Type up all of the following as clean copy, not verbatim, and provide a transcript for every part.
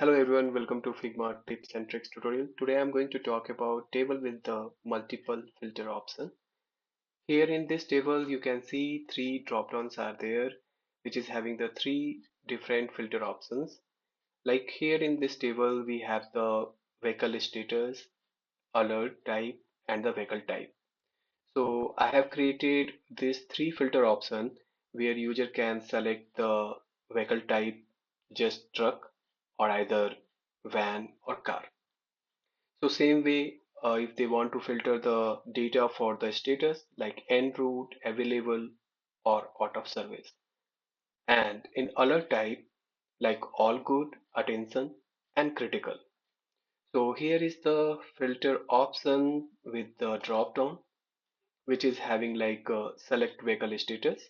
Hello everyone, welcome to Figma tips and tricks tutorial. Today I'm going to talk about table with the multiple filter option. Here in this table you can see three drop downs are there which is having the three different filter options. Like here in this table we have the vehicle status, alert type and the vehicle type. So I have created this three filter option where user can select the vehicle type just truck or either van or car. So same way if they want to filter the data for the status like en route, available or out of service. And in alert type like all good, attention and critical. So here is the filter option with the drop down which is having like select vehicle status,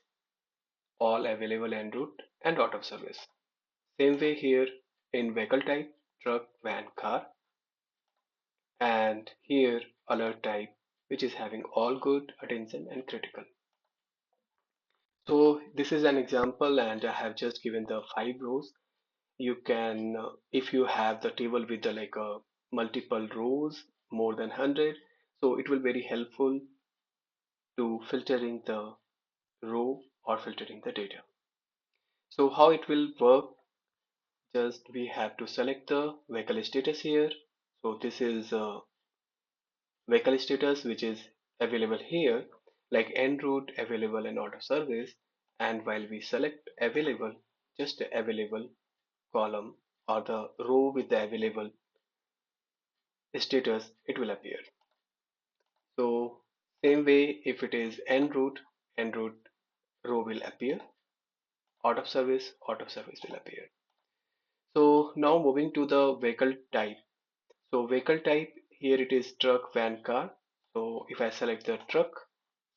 all available en route and out of service. Same way here in vehicle type, truck, van, car, and here alert type, which is having all good, attention, and critical. So this is an example, and I have just given the 5 rows. You can, if you have the table with the like multiple rows, more than 100, so it will very helpful to filtering the row or filtering the data. So how it will work? Just we have to select the vehicle status here. So this is vehicle status which is available here like en route, available and out of service. And while we select available, just the available column or the row with the available status, it will appear. So same way if it is en route row will appear, out of service will appear. So now moving to the vehicle type. So vehicle type here it is truck, van, car. So if I select the truck,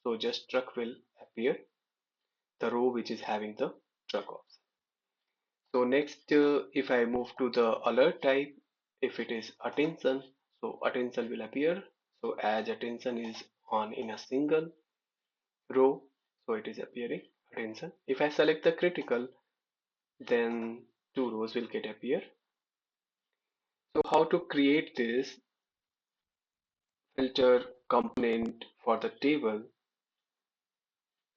so just truck will appear, the row which is having the truck option. So next, if I move to the alert type, if it is attention, so attention will appear. So as attention is on in a single row, so it is appearing attention. If I select the critical, then two rows will get appear. So how to create this filter component for the table?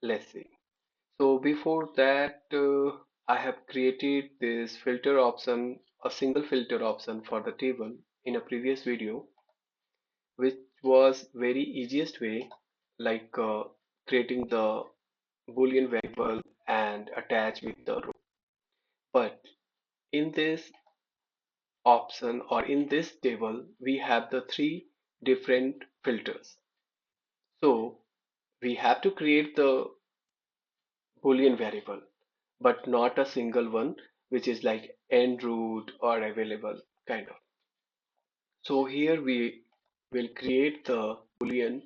Let's see. So before that, I have created this filter option, a single filter option for the table in a previous video, which was very easiest way, like creating the Boolean variable and attach with the row. But in this option or in this table, we have the three different filters. So we have to create the Boolean variable but not a single one which is like en route or available kind of. So here we will create the Boolean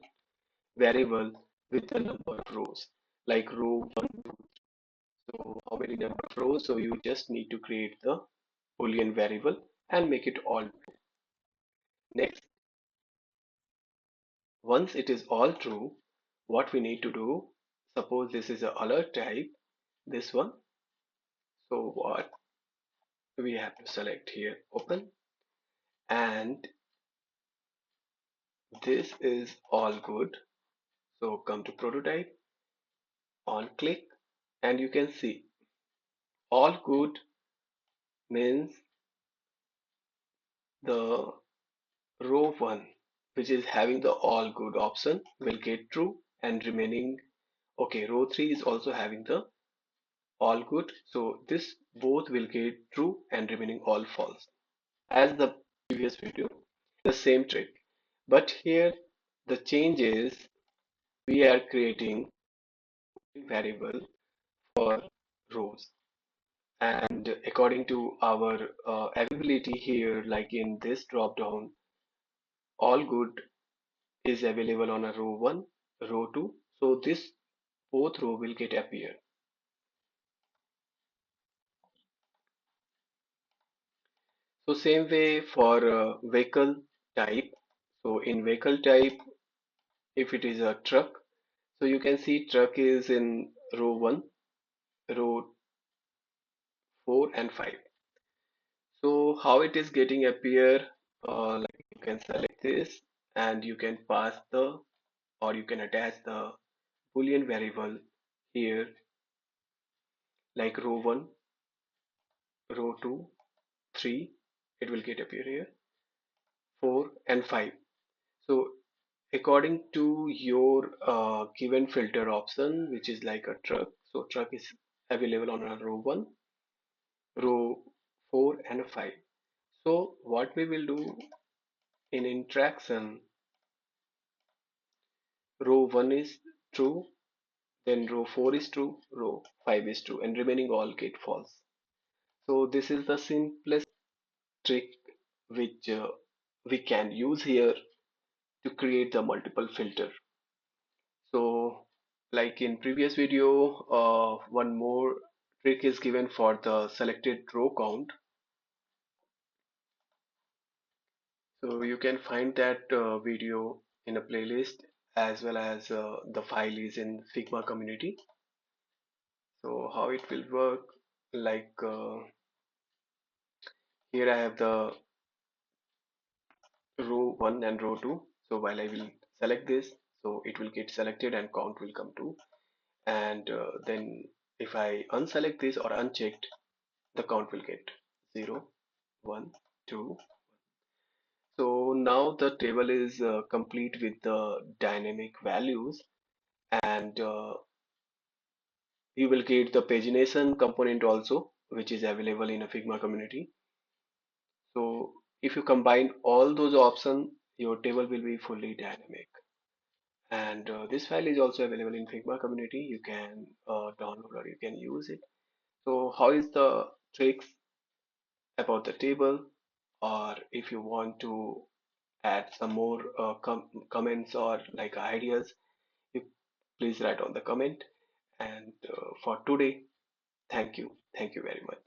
variable with the number of rows like row 1. So how many number of rows? So you just need to create the Boolean variable and make it all true. Next, once it is all true, what we need to do, suppose this is a alert type, this one. So what we have to select here, open, and this is all good. So come to prototype, on click, and you can see all good means the row 1 which is having the all good option will get true, and remaining, okay, row 3 is also having the all good, so this both will get true and remaining all false as the previous video, the same trick. But here the change is we are creating variable for rows, and according to our availability here, like in this drop down, all good is available on a row 1, row 2, so this both row will get appear. So same way for vehicle type. So in vehicle type, if it is a truck, so you can see truck is in row 1, row 4 and 5. So So how it is getting appear, like you can select this and you can pass the or you can attach the Boolean variable here, like row 1, row 2, 3, it will get appear here, 4 and 5. So according to your given filter option, which is like a truck, so truck is available on a row 1, row 4 and 5. So what we will do in interaction, row 1 is true, then row 4 is true, row 5 is true, and remaining all get false. So this is the simplest trick which we can use here to create the multiple filter. So like in previous video, one more trick is given for the selected row count. So you can find that video in a playlist, as well as the file is in Figma community. So how it will work, like here I have the row 1 and row 2. So while I will select this, so it will get selected and count will come to. And then if I unselect this or unchecked, the count will get 0, 1, 2. So now the table is complete with the dynamic values, and you will get the pagination component also, which is available in a Figma community. So if you combine all those options, your table will be fully dynamic. And this file is also available in Figma community. You can download or you can use it. So how is the tricks about the table, or if you want to add some more comments or like ideas, you please write on the comment. And for today, thank you very much.